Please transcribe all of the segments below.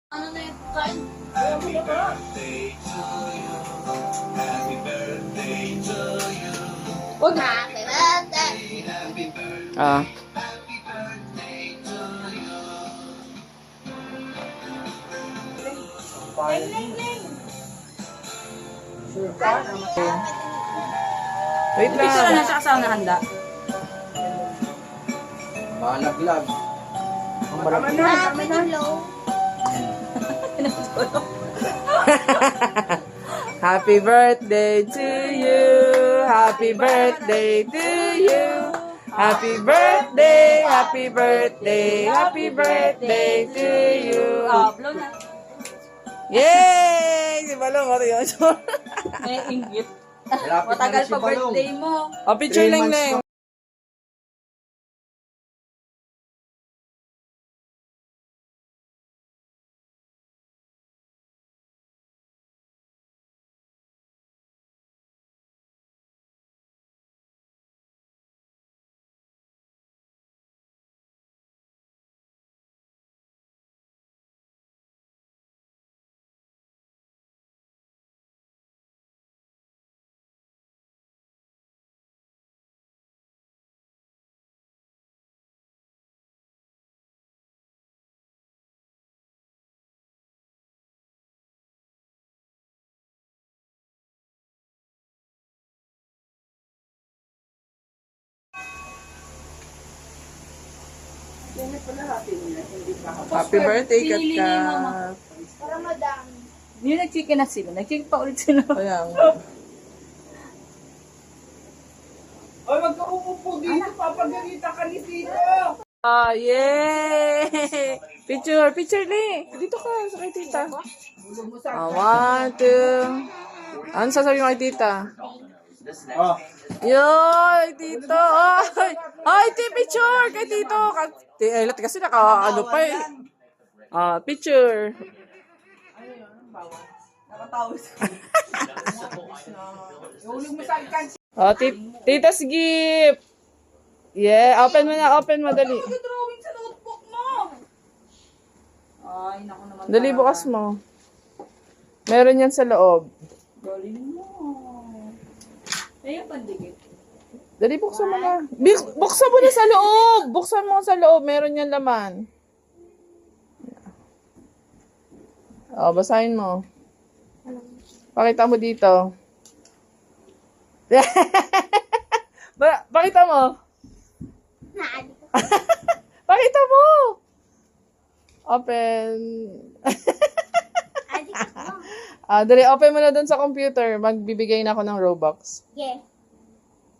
Ano na yung card? Happy birthday to you. Happy birthday to you. Huwag na. Happy birthday. Happy birthday. Ah. Happy birthday to you. Wait Picture na lang. siya kasama na handa. Malaglag. Ang malaki. Happy hello. Happy birthday to you. Happy birthday to you. Happy birthday, happy birthday, happy birthday to you. Blow na. Yay! Si Balong, ano yun? May inggit. Malapit na Matagal si pa Balong. birthday mo. O, picture 3 lang months lang. Happy birthday, Kat Pinili ni Mama. Kat. Para madami. Yung nag-chicken na sila. Nag-chicken pa ulit sila. Kaya nga. Ay, wag ka umupo dito. Papagalita ka ni Tito. Ah, yay! Picture, picture ni. Dito ka, sa kay tita. Ah, 1, 2. Ano sasabihin mo kay tita? Oh. Yoy, tito! Ay! Ay, picture! Kay tito! Elat kasi ano pa eh. Ah, picture. Oh, tita's gift! Yeah, open mo na, open mo, dali. Drawing sa notebook mo. Ay, naku naman. Dali, bukas mo. Meron yan sa loob. Galing mo. Ayun, pandikit. Dali, buksan mo na. Buksan mo na sa loob! Buksan mo sa loob, meron yan laman. Oh, basahin mo. Pakita mo dito. Pakita mo. Naali ko. Pakita mo. Open. Adi ko. Dali, open mo na dun sa computer. Magbibigay na ako ng Robux. Yeah.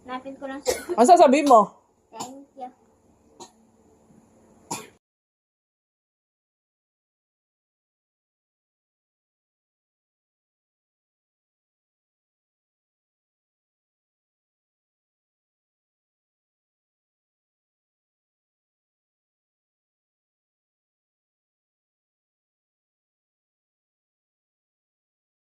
Napin ko lang sa... Ano sasabihin mo?